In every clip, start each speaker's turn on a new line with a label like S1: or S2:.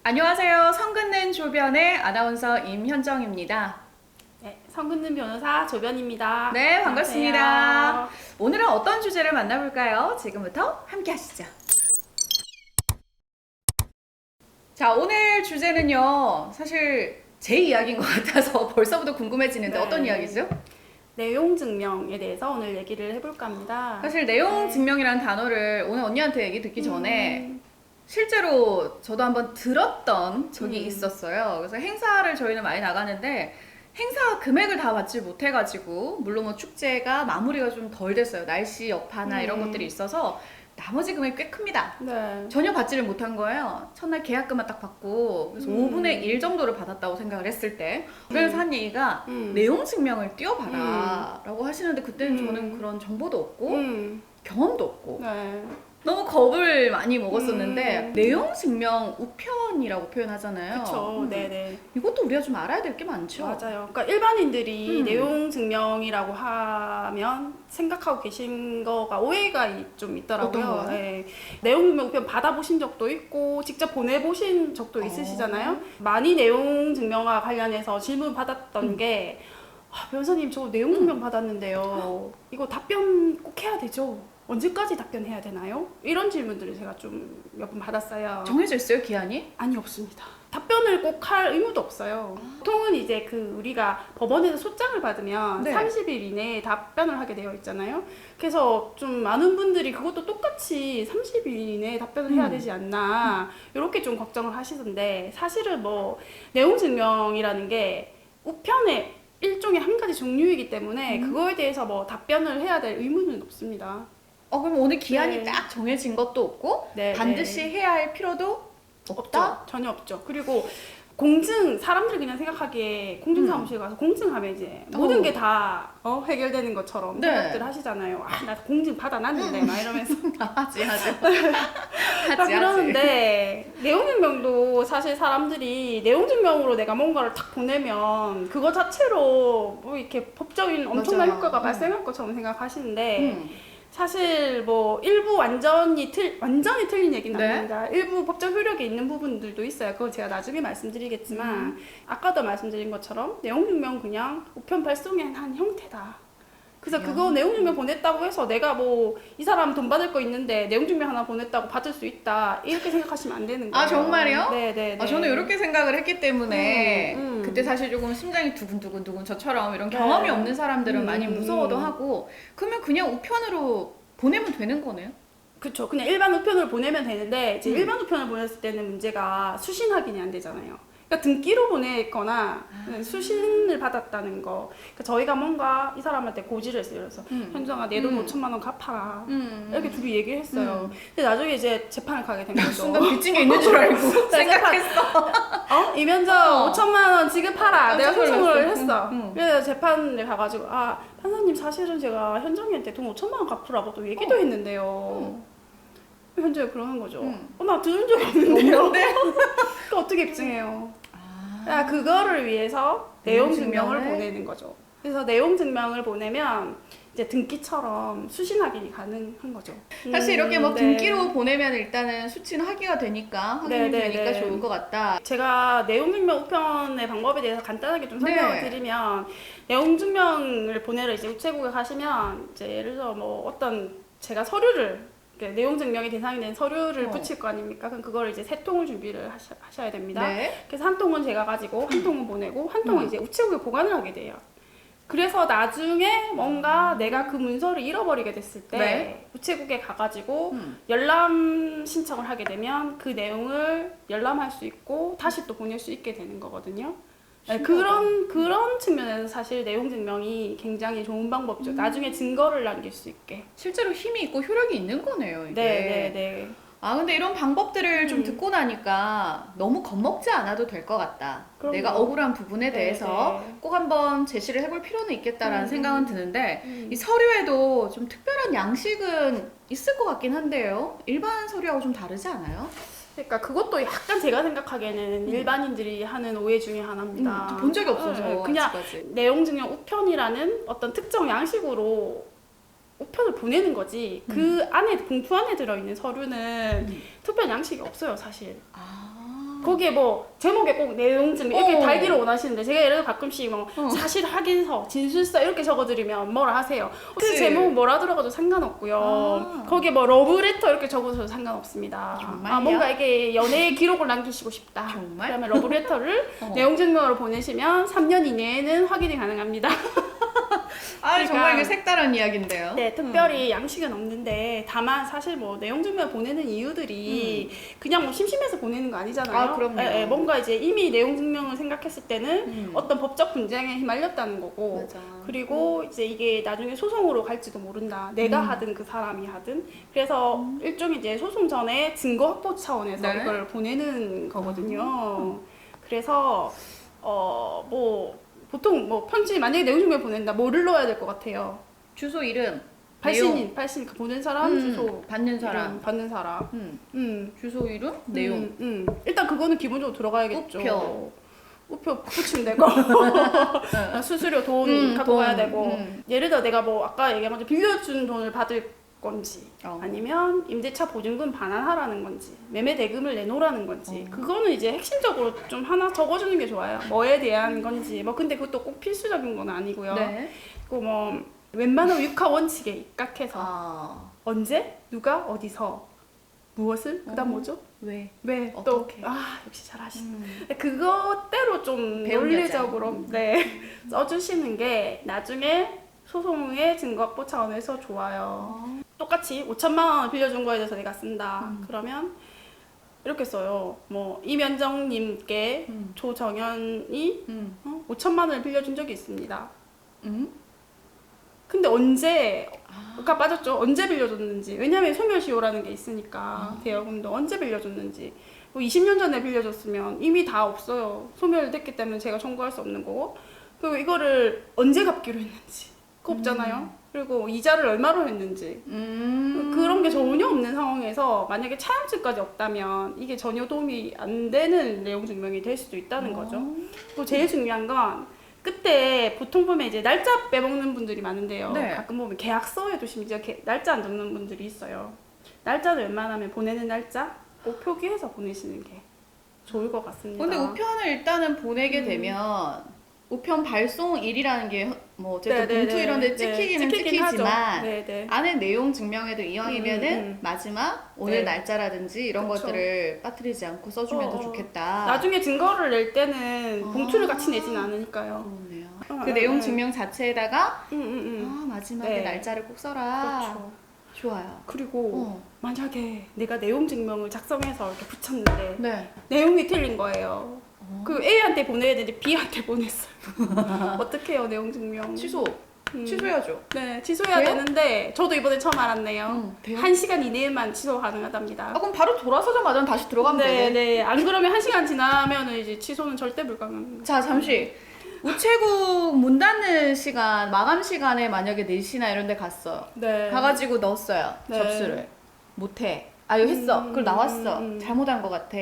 S1: 안녕하세요. 성 긋는 조변의 아나운서 임현정입니다.
S2: 네, 성근는 변호사 조변입니다.
S1: 네, 반갑습니다.
S2: 안녕하세요.
S1: 오늘은 어떤 주제를 만나볼까요? 지금부터 함께 하시죠. 자, 오늘 주제는요. 사실 제 이야기인 것 같아서 벌써부터 궁금해지는데
S2: 네.
S1: 어떤 이야기죠?
S2: 내용 증명에 대해서 오늘 얘기를 해볼까 합니다.
S1: 사실 내용
S2: 네.
S1: 증명이라는 단어를 오늘 언니한테 얘기 듣기 전에 실제로 저도 한번 들었던 적이 있었어요. 그래서 행사를 저희는 많이 나가는데 행사 금액을 다 받지 못해가지고 물론 뭐 축제가 마무리가 좀 덜 됐어요. 날씨 여파나 이런 것들이 있어서 나머지 금액이 꽤 큽니다.
S2: 네.
S1: 전혀 받지를 못한 거예요. 첫날 계약금만 딱 받고 그래서 5분의 1 정도를 받았다고 생각을 했을 때 그래서 한 얘기가 내용 증명을 띄워봐라 라고 하시는데 그때는 저는 그런 정보도 없고 경험도 없고
S2: 네.
S1: 너무 겁을 많이 먹었었는데 내용 증명 우편이라고 표현하잖아요.
S2: 그쵸. 네네.
S1: 이것도 우리가 좀 알아야 될 게 많죠.
S2: 맞아요. 그러니까 일반인들이 내용 증명이라고 하면 생각하고 계신 거가 오해가 좀 있더라고요.
S1: 어떤 거요?
S2: 네. 내용 증명 우편 받아보신 적도 있고 직접 보내보신 적도 있으시잖아요. 많이 내용 증명과 관련해서 질문 받았던 게 변호사님 저 내용 증명 받았는데요. 이거 답변 꼭 해야 되죠? 언제까지 답변해야 되나요? 이런 질문들을 제가 좀 몇 번 받았어요.
S1: 정해져 있어요, 기한이?
S2: 아니 없습니다. 답변을 꼭 할 의무도 없어요. 보통은 이제 우리가 법원에서 소장을 받으면
S1: 네.
S2: 30일 이내에 답변을 하게 되어 있잖아요. 그래서 좀 많은 분들이 그것도 똑같이 30일 이내에 답변을 해야 되지 않나 이렇게 좀 걱정을 하시던데 사실은 뭐 내용 증명이라는 게 우편의 일종의 한 가지 종류이기 때문에 그거에 대해서 뭐 답변을 해야 될 의무는 없습니다.
S1: 그럼 오늘 기한이
S2: 네.
S1: 딱 정해진 것도 없고
S2: 네,
S1: 반드시 해야 할 필요도 없다?
S2: 없죠. 전혀 없죠. 그리고 공증, 사람들이 그냥 생각하기에 공증사무실 가서 공증하면 이제 모든 게 다 해결되는 것처럼
S1: 네.
S2: 생각들 하시잖아요. 나 공증 받아놨는데 막 이러면서
S1: 하지.
S2: 그러는데 내용증명도 사실 사람들이 내용증명으로 내가 뭔가를 탁 보내면 그거 자체로 뭐 이렇게 법적인 엄청난
S1: 맞아요.
S2: 효과가 발생할 것처럼 생각하시는데 사실 뭐 일부 완전히 틀린 얘기는
S1: 네.
S2: 아닙니다. 일부 법적 효력이 있는 부분들도 있어요. 그거 제가 나중에 말씀드리겠지만 아까도 말씀드린 것처럼 내용 증명 그냥 우편 발송의 한 형태다. 그래서 그거 내용 증명 보냈다고 해서 내가 뭐 이 사람 돈 받을 거 있는데 내용 증명 하나 보냈다고 받을 수 있다 이렇게 생각하시면 안 되는 거예요.
S1: 아, 정말요?
S2: 네네.
S1: 저는 이렇게 생각을 했기 때문에 그때 사실 조금 심장이 두근두근 저처럼 이런 경험이 없는 사람들은 많이 무서워도 하고 그러면 그냥 우편으로 보내면 되는 거네요?
S2: 그쵸. 그냥 일반 우편을 보내면 되는데 이제 일반 우편을 보냈을 때는 문제가 수신 확인이 안 되잖아요. 그러니까 등기로 보냈거나 수신을 받았다는 거. 그러니까 저희가 뭔가 이 사람한테 고지를 했어요. 그래서 현정아 내 돈 5천만 원 갚아라. 이렇게 둘이 얘기를 했어요. 근데 나중에 이제 재판을 가게 된 거죠.
S1: 순간 빚진 게 있는 줄 알고 생각했어.
S2: 이면정 5천만 원 지급하라. 내가
S1: 깜짝
S2: 소송을
S1: 놀랐어.
S2: 했어. 그래서 재판을 가가지고 판사님 사실은 제가 현정이한테 돈 5천만 원 갚으라고 또 얘기도 했는데요. 현정이 그러는 거죠. 나 들은 적이 없는데요. 그러니까 어떻게 입증해요? 그거를 위해서 내용 증명을 보내는 거죠. 그래서 내용 증명을 보내면 이제 등기처럼 수신 확인이 가능한 거죠.
S1: 사실 이렇게 뭐
S2: 네.
S1: 등기로 보내면 일단은 수치는 하기가 되니까 확인이 되니까 좋을 것 같다.
S2: 제가 내용 증명 우편의 방법에 대해서 간단하게 좀 설명을 드리면 내용 증명을 보내러 이제 우체국에 가시면 이제 예를 들어 뭐 어떤 제가 서류를 내용 증명의 대상이 된 서류를 붙일 거 아닙니까? 그럼 그걸 이제 3통을 준비를 하셔야 됩니다.
S1: 네.
S2: 그래서 한 통은 제가 가지고 한 통은 보내고 한 통은 이제 우체국에 보관을 하게 돼요. 그래서 나중에 뭔가 내가 그 문서를 잃어버리게 됐을 때 우체국에 가가지고 열람 신청을 하게 되면 그 내용을 열람할 수 있고 다시 또 보낼 수 있게 되는 거거든요. 그런 측면에서 사실 내용 증명이 굉장히 좋은 방법이죠. 나중에 증거를 남길 수 있게.
S1: 실제로 힘이 있고 효력이 있는 거네요, 이게.
S2: 네.
S1: 근데 이런 방법들을 좀 듣고 나니까 너무 겁먹지 않아도 될 것 같다.
S2: 그럼요.
S1: 내가 억울한 부분에 대해서 꼭 한번 제시를 해볼 필요는 있겠다라는 생각은 드는데 이 서류에도 좀 특별한 양식은 있을 것 같긴 한데요. 일반 서류하고 좀 다르지 않아요?
S2: 그러니까 그것도 약간 제가 생각하기에는 일반인들이 하는 오해 중에 하나입니다.
S1: 본 적이 없어서
S2: 그냥
S1: 아직까지.
S2: 내용 증명 우편이라는 어떤 특정 양식으로 우편을 보내는 거지 그 안에 봉투 안에 들어있는 서류는 특별 양식이 없어요 사실. 거기에 뭐 제목에 꼭 내용 증명 이렇게
S1: 어.
S2: 달기를 원하시는데 제가 예를 들어 가끔씩 뭐
S1: 어.
S2: 사실 확인서, 진술서 이렇게 적어드리면 뭐라 하세요. 그
S1: 그치.
S2: 제목 뭐라 들어가도 상관없고요.
S1: 아.
S2: 거기에 뭐 러브레터 이렇게 적어도 상관없습니다.
S1: 정말요?
S2: 아, 뭔가 이게 연애의 기록을 남기시고 싶다.
S1: 정말?
S2: 그러면 러브레터를
S1: 어.
S2: 내용 증명으로 보내시면 3년 이내에는 확인이 가능합니다.
S1: 아
S2: 그러니까-
S1: 정말 이게 색다른 이야기인데요.
S2: 네, 특별히 양식은 없는데 다만 사실 뭐 내용 증명 보내는 이유들이 그냥 뭐 심심해서 보내는 거 아니잖아요.
S1: 아, 그럼요.
S2: 예, 예, 뭔가 이제 이미 내용 증명을 생각했을 때는 어떤 법적 분쟁에 휘말렸다는 거고,
S1: 맞아.
S2: 그리고 이제 이게 나중에 소송으로 갈지도 모른다. 내가 하든 그 사람이 하든. 그래서 일종의 이제 소송 전에 증거 확보 차원에서
S1: 네.
S2: 이걸 보내는 거거든요. 그래서 뭐 보통 뭐 편지 만약에 내용 증명 보낸다, 뭐를 넣어야 될 것 같아요?
S1: 주소 이름,
S2: 발신인 그 보낸 사람, 주소,
S1: 받는 사람,
S2: 이름, 받는 사람.
S1: 주소 이름, 내용.
S2: 일단 그거는 기본적으로 들어가야겠죠.
S1: 우표.
S2: 우표 붙이면 되고 수수료 돈 갖고
S1: 돈.
S2: 가야 되고. 예를 들어 내가 뭐 아까 얘기한 것처럼 빌려준 돈을 받을 건지 아니면 임대차 보증금 반환하라는 건지 매매 대금을 내놓으라는 건지 그거는 이제 핵심적으로 좀 하나 적어주는 게 좋아요. 뭐에 대한 건지 뭐 근데 그것도 꼭 필수적인 건 아니고요.
S1: 네.
S2: 그리고 뭐 웬만한 육하 원칙에 입각해서
S1: 아,
S2: 언제 누가 어디서 무엇을 그다음 뭐죠?
S1: 왜?
S2: 왜 또
S1: 어떻게?
S2: 역시 잘하시네. 그것대로 좀
S1: 배운
S2: 논리적으로 네 써주시는 게 나중에 소송의 증거 확보 차원에서 좋아요. 똑같이 5천만 원을 빌려준 거에 대해서 내가 쓴다. 그러면 이렇게 써요. 뭐 이면정님께 조정현이 5천만 원을 빌려준 적이 있습니다. 근데 언제 아까 빠졌죠? 언제 빌려줬는지. 왜냐면 소멸시효라는 게 있으니까 대여금도 언제 빌려줬는지. 뭐 20년 전에 빌려줬으면 이미 다 없어요. 소멸됐기 때문에 제가 청구할 수 없는 거고. 그리고 이거를 언제 갚기로 했는지. 그거 없잖아요. 그리고 이자를 얼마로 했는지. 그런 게 전혀 없는 상황에서 만약에 차용증까지 없다면 이게 전혀 도움이 안 되는 내용 증명이 될 수도 있다는 거죠. 또 제일 중요한 건 그때 보통 보면 이제 날짜 빼먹는 분들이 많은데요.
S1: 네.
S2: 가끔 보면 계약서에도 심지어 날짜 안 적는 분들이 있어요. 날짜는 웬만하면 보내는 날짜 꼭 표기해서 보내시는 게 좋을 것 같습니다.
S1: 근데 우편을 일단은 보내게 되면 우편 발송일이라는 게 뭐 어쨌든
S2: 네네네.
S1: 봉투 이런 데
S2: 네,
S1: 찍히기는
S2: 찍히긴 하죠.
S1: 찍히지만
S2: 네네.
S1: 안에 내용 증명에도 이왕이면은 마지막 오늘
S2: 네.
S1: 날짜라든지 이런
S2: 그쵸.
S1: 것들을 빠뜨리지 않고 써주면 더 좋겠다.
S2: 나중에 증거를 낼 때는 봉투를 같이 내진 않으니까요.
S1: 그러네요. 그 내용 증명 자체에다가
S2: 음.
S1: 마지막에
S2: 네.
S1: 날짜를 꼭 써라.
S2: 그렇죠.
S1: 좋아요.
S2: 그리고 만약에 내가 내용 증명을 작성해서 이렇게 붙였는데
S1: 네.
S2: 내용이 틀린 거예요. 그 A한테 보내야 되는데 B한테 보냈어요. 어떻게 해요, 내용 증명?
S1: 취소. 취소해야죠.
S2: 네, 취소해야
S1: 돼요?
S2: 되는데 저도 이번에 처음 알았네요.
S1: 돼요?
S2: 1시간 이내에만 취소 가능하답니다.
S1: 그럼 바로 돌아서자마자 다시 들어가면 되네.
S2: 네. 안 그러면 1시간 지나면 이제 취소는 절대 불가능합니다.
S1: 자, 잠시. 우체국 문 닫는 시간, 마감 시간에 만약에 4시나 이런 데 갔어요.
S2: 네.
S1: 가가지고 넣었어요.
S2: 네.
S1: 접수를. 못해. 아, 이거 했어. 그걸 나왔어. 잘못한 것 같아.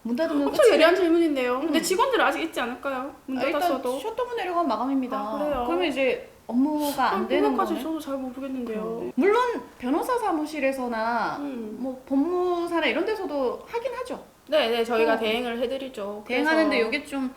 S1: 문 닫으면
S2: 엄청
S1: 끝이네.
S2: 예리한 질문인데요. 근데 직원들은 아직 있지 않을까요? 문
S1: 일단
S2: 닫았어도.
S1: 셔터문 내려가면 마감입니다.
S2: 아, 그래요?
S1: 그러면 이제 업무가 안 되는
S2: 그것까지
S1: 거네.
S2: 저도 잘 모르겠는데요.
S1: 물론 변호사 사무실에서나
S2: 음.
S1: 뭐 법무사나 이런 데서도 하긴 하죠.
S2: 네, 저희가
S1: 어.
S2: 대행을 해드리죠.
S1: 대행하는데
S2: 그래서-
S1: 이게 좀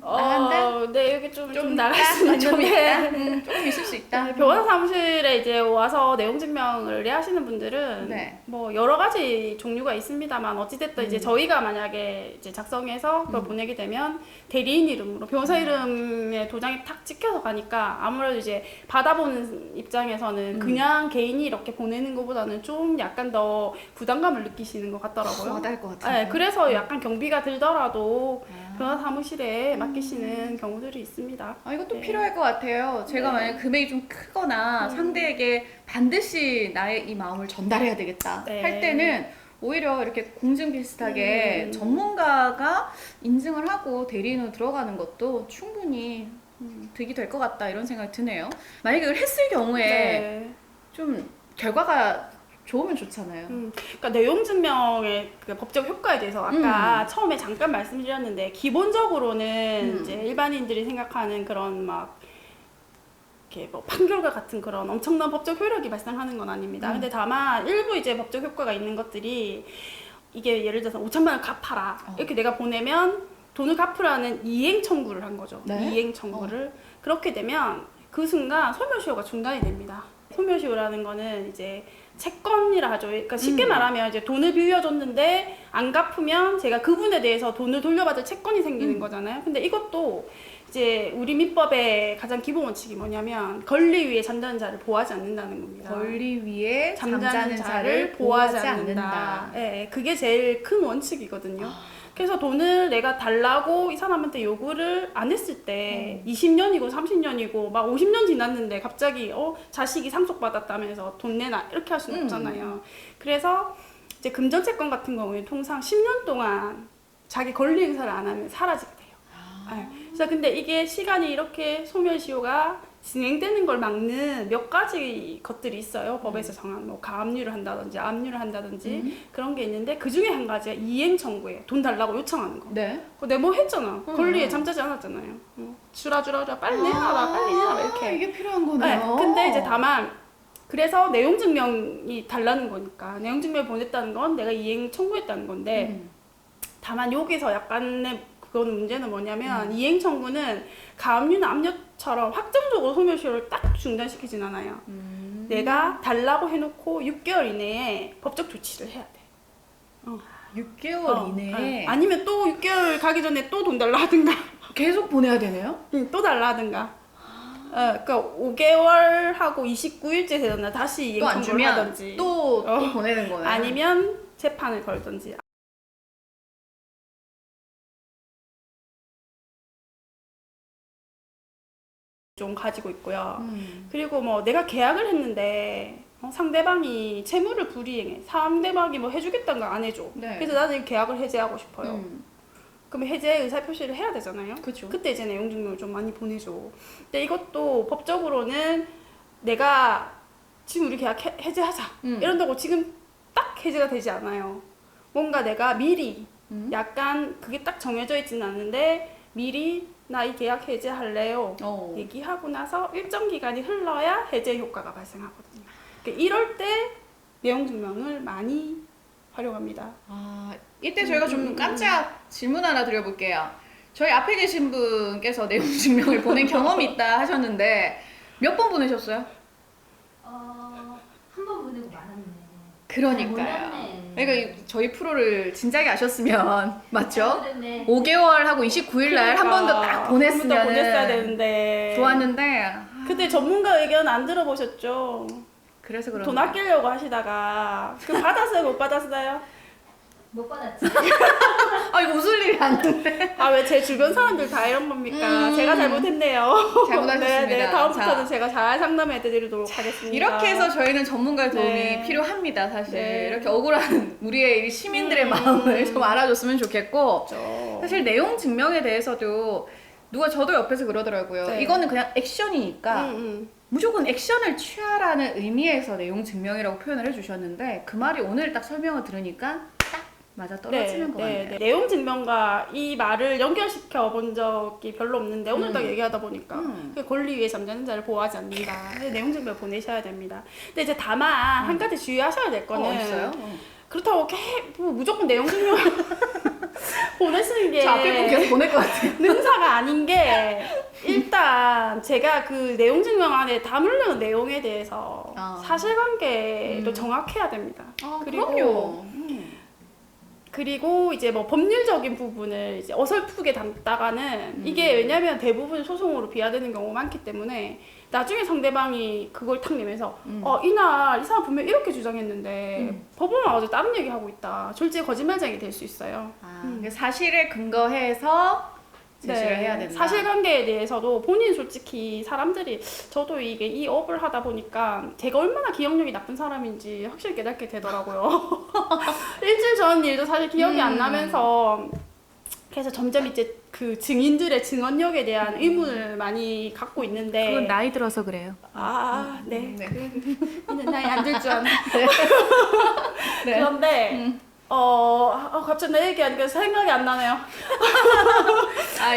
S1: 나간데?
S2: 네, 여기 좀 나갈
S1: 있다?
S2: 수는 좀
S1: 좀 있다?
S2: 네.
S1: 조금 있을 수 있다.
S2: 네, 변호사 사무실에 이제 와서 내용 증명을 의뢰하시는 분들은
S1: 네.
S2: 뭐 여러 가지 종류가 있습니다만 어찌됐든 이제 저희가 만약에 이제 작성해서 그걸 보내게 되면 대리인 이름으로 변호사 이름에 도장이 탁 찍혀서 가니까 아무래도 이제 받아보는 입장에서는 그냥 개인이 이렇게 보내는 것보다는 좀 약간 더 부담감을 느끼시는 것 같더라고요.
S1: 와닿을 것 같아요.
S2: 네, 그래서 약간 경비가 들더라도 변호사 사무실에 맡기시는 경우들이 있습니다.
S1: 이것도
S2: 네.
S1: 필요할 것 같아요. 제가
S2: 네.
S1: 만약 금액이 좀 크거나 상대에게 반드시 나의 이 마음을 전달해야 되겠다
S2: 네.
S1: 할 때는 오히려 이렇게 공증 비슷하게 전문가가 인증을 하고 대리인으로 들어가는 것도 충분히 득이 될 것 같다 이런 생각이 드네요. 만약에 이걸 했을 경우에
S2: 네.
S1: 좀 결과가 좋으면 좋잖아요.
S2: 그러니까 내용 증명의 그 법적 효과에 대해서 아까 처음에 잠깐 말씀드렸는데 기본적으로는 이제 일반인들이 생각하는 그런 막 이렇게 뭐 판결과 같은 그런 엄청난 법적 효력이 발생하는 건 아닙니다. 근데 다만 일부 이제 법적 효과가 있는 것들이 이게 예를 들어서 5천만 원 갚아라 이렇게 내가 보내면 돈을 갚으라는 이행 청구를 한 거죠.
S1: 네?
S2: 이행 청구를. 그렇게 되면 그 순간 소멸시효가 중단이 됩니다. 소멸시효라는 거는 이제 채권이라 하죠. 그러니까 쉽게 말하면 이제 돈을 빌려줬는데 안 갚으면 제가 그분에 대해서 돈을 돌려받을 채권이 생기는 거잖아요. 근데 이것도 이제 우리 민법의 가장 기본 원칙이 뭐냐면 권리 위에 잠자는 자를 보호하지 않는다는 겁니다.
S1: 권리 위에 잠자는 자를
S2: 보호하지
S1: 보호하지
S2: 않는다.
S1: 않는다.
S2: 예, 그게 제일 큰 원칙이거든요. 그래서 돈을 내가 달라고 이 사람한테 요구를 안 했을 때 20년이고 30년이고 막 50년 지났는데 갑자기 자식이 상속받았다면서 돈 내놔 이렇게 할 수는 없잖아요. 그래서 이제 금전채권 같은 경우에 통상 10년 동안 자기 권리 행사를 안 하면 사라지게 돼요. 네. 그래서 근데 이게 시간이 이렇게 소멸시효가 진행되는 걸 막는 몇 가지 것들이 있어요. 법에서 정한 뭐 가압류를 한다든지 압류를 한다든지 그런 게 있는데 그 중에 한 가지가 이행 청구예요. 돈 달라고 요청하는 거.
S1: 네.
S2: 내가 뭐 했잖아. 권리에 잠자지 않았잖아요. 주라 빨리 내놔라 빨리 내놔라 이렇게.
S1: 이게 필요한 거네요.
S2: 네. 근데 이제 다만 그래서 내용 증명이 달라는 거니까 내용 증명을 보냈다는 건 내가 이행 청구했다는 건데 다만 여기서 약간의 그거는 문제는 뭐냐면 이행 청구는 가압류나 압류처럼 확정적으로 소멸시효를 딱 중단시키진 않아요. 내가 달라고 해놓고 6개월 이내에 법적 조치를 해야 돼.
S1: 6개월 이내에
S2: 아니면 또 6개월 가기 전에 또 돈 달라 하든가.
S1: 계속 보내야 되네요?
S2: 또 달라 하든가. 그러니까 5개월 하고 29일째 되잖아. 다시
S1: 또 안
S2: 이행 청구를
S1: 주면
S2: 하든지.
S1: 또 보내는 거네요.
S2: 아니면 재판을 걸든지. 좀 가지고 있고요. 그리고 뭐 내가 계약을 했는데 상대방이 채무를 불이행해. 상대방이 뭐 해주겠다는 거 안 해줘.
S1: 네.
S2: 그래서 나는 계약을 해지하고 싶어요. 그럼 해제 의사 표시를 해야 되잖아요.
S1: 그쵸.
S2: 그때 이제 내용 증명을 좀 많이 보내줘. 근데 이것도 법적으로는 내가 지금 우리 계약 해제하자 이런다고 지금 딱 해제가 되지 않아요. 뭔가 내가 미리 약간 그게 딱 정해져 있지는 않은데 미리 나 이 계약 해제할래요 얘기하고 나서 일정 기간이 흘러야 해제 효과가 발생하거든요. 그러니까 이럴 때 내용 증명을 많이 활용합니다.
S1: 이때 저희가 좀 깜짝 질문 하나 드려볼게요. 저희 앞에 계신 분께서 내용 증명을 보낸 경험이 있다 하셨는데 몇 번 보내셨어요?
S3: 한 번 보내고 말았네.
S1: 그러니까요.
S3: 몰랐네.
S1: 그러니까 저희 프로를 진작에 아셨으면 맞죠?
S3: 그랬네.
S1: 5개월 하고 29일 날 한 번 더 딱 보냈으면
S2: 한 번 더 보냈어야 되는데.
S1: 좋았는데
S2: 그때 전문가 의견 안 들어보셨죠?
S1: 그래서 그런
S2: 돈 아끼려고 하시다가 그 받았어요 못 받았어요?
S3: 못 받았지.
S1: 이거 웃을 일이 아닌데.
S2: 왜 제 주변 사람들 다 이런 겁니까? 제가 잘못했네요.
S1: 잘못하셨습니다.
S2: 네, 다음부터는
S1: 자,
S2: 제가 잘 상담해드리도록 하겠습니다.
S1: 이렇게 해서 저희는 전문가의 도움이
S2: 네.
S1: 필요합니다, 사실.
S2: 네.
S1: 이렇게 억울한 우리의 이 시민들의 마음을 좀 알아줬으면 좋겠고,
S2: 그렇죠.
S1: 사실 내용 증명에 대해서도 누가 저도 옆에서 그러더라고요.
S2: 네.
S1: 이거는 그냥 액션이니까 무조건 액션을 취하라는 의미에서 내용 증명이라고 표현을 해주셨는데 그 말이 오늘 딱 설명을 들으니까 딱 맞아 떨어지는 것 같네요.
S2: 내용 증명과 이 말을 연결시켜 본 적이 별로 없는데 오늘 딱 얘기하다 보니까 그 권리 위에 잠자는 자를 보호하지 않는다. 내용 증명 보내셔야 됩니다. 근데 이제 다만 한 가지 주의하셔야 될 거는
S1: 있어요?
S2: 그렇다고 무조건 내용 증명 보내시는 게
S1: 저 앞에 분 계속 보낼 것 같아요.
S2: 능사가 아닌 게 일단 제가 그 내용 증명 안에 담으려는 내용에 대해서 사실관계도 정확해야 됩니다.
S1: 그럼요.
S2: 그리고 이제 뭐 법률적인 부분을 이제 어설프게 담다가는 이게 왜냐면 대부분 소송으로 비화되는 경우가 많기 때문에 나중에 상대방이 그걸 탁 내면서 이날 이 사람 분명 이렇게 주장했는데 법원 와서 다른 얘기하고 있다. 졸지에 거짓말쟁이 될 수 있어요.
S1: 사실에 근거해서 제시를 해야 된다.
S2: 사실관계에 대해서도 본인 솔직히 사람들이 저도 이게 이 업을 하다 보니까 제가 얼마나 기억력이 나쁜 사람인지 확실히 깨닫게 되더라고요. 일주일 전 일도 사실 기억이 안 나면서 그래서 점점 이제 그 증인들의 증언력에 대한 의문을 많이 갖고 있는데
S1: 그건 나이 들어서 그래요.
S2: 네.
S1: 네.
S2: 나이 안 들 줄 아는.
S1: 네.
S2: 그런데 갑자기 내 얘기하니까 생각이 안 나네요.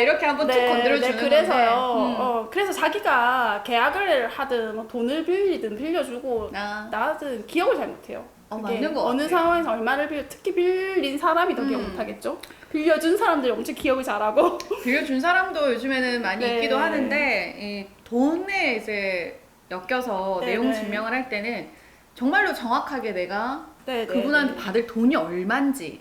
S1: 이렇게 한번 툭 건드려주는
S2: 그래서요.
S1: 건데.
S2: 그래서 자기가 계약을 하든 뭐 돈을 빌리든 빌려주고 나든 기억을 잘 못해요. 그게
S1: 맞는 것
S2: 어느
S1: 같아요.
S2: 상황에서 얼마를 특히 빌린 사람이 더 기억 못하겠죠. 빌려준 사람들이 엄청 기억을 잘하고.
S1: 빌려준 사람도 요즘에는 많이
S2: 네.
S1: 있기도 하는데 이 돈에 이제 엮여서
S2: 네,
S1: 내용
S2: 네.
S1: 증명을 할 때는 정말로 정확하게 내가
S2: 네,
S1: 그분한테 받을 돈이 얼만지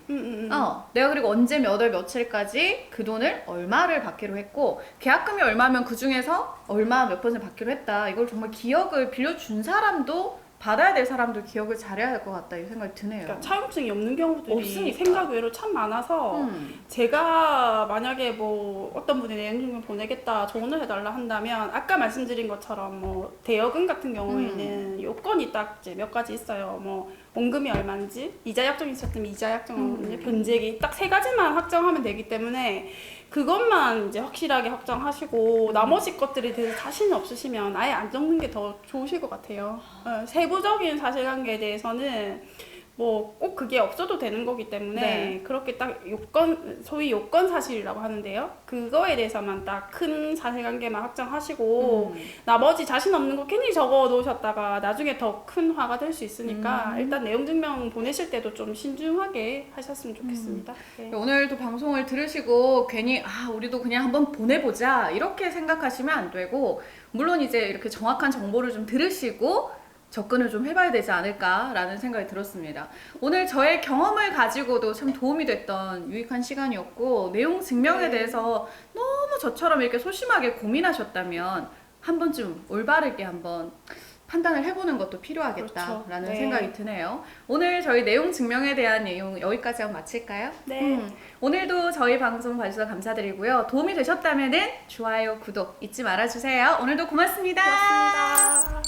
S1: 내가 그리고 언제 몇 월 며칠까지 그 돈을 얼마를 받기로 했고 계약금이 얼마면 그 중에서 얼마 몇 퍼센트 받기로 했다. 이걸 정말 기억을 빌려준 사람도 받아야 될 사람도 기억을 잘해야 될 것 같다 이 생각이 드네요.
S2: 그러니까 차용증이 없는 경우들이
S1: 없으니까.
S2: 생각 외로 참 많아서 제가 만약에 뭐 어떤 분이 내용 증명 보내겠다 조언을 해달라 한다면 아까 말씀드린 것처럼 뭐 대여금 같은 경우에는 요건이 딱 이제 몇 가지 있어요. 뭐 원금이 얼마인지 이자 약정이 있었으면 이자 약정 얼마인지 변제기 딱 세 가지만 확정하면 되기 때문에 그것만 이제 확실하게 확정하시고 나머지 것들에 대해서 자신이 없으시면 아예 안 적는 게 더 좋으실 것 같아요. 세부적인 사실관계에 대해서는 뭐 꼭 그게 없어도 되는 거기 때문에
S1: 네.
S2: 그렇게 딱 요건 소위 요건 사실이라고 하는데요. 그거에 대해서만 딱 큰 사실관계만 확정하시고 나머지 자신 없는 거 괜히 적어 놓으셨다가 나중에 더 큰 화가 될 수 있으니까 일단 내용 증명 보내실 때도 좀 신중하게 하셨으면 좋겠습니다. 네.
S1: 오늘도 방송을 들으시고 괜히 우리도 그냥 한번 보내보자 이렇게 생각하시면 안 되고 물론 이제 이렇게 정확한 정보를 좀 들으시고 접근을 좀 해봐야 되지 않을까라는 생각이 들었습니다. 오늘 저의 경험을 가지고도 참 도움이 됐던 유익한 시간이었고 내용 증명에 대해서 너무 저처럼 이렇게 소심하게 고민하셨다면 한 번쯤 올바르게 한번 판단을 해보는 것도 필요하겠다라는
S2: 그렇죠. 네.
S1: 생각이 드네요. 오늘 저희 내용 증명에 대한 내용 여기까지 한번 마칠까요?
S2: 네.
S1: 오늘도 저희 방송 봐주셔서 감사드리고요. 도움이 되셨다면 좋아요, 구독 잊지 말아주세요. 오늘도 고맙습니다.
S2: 고맙습니다.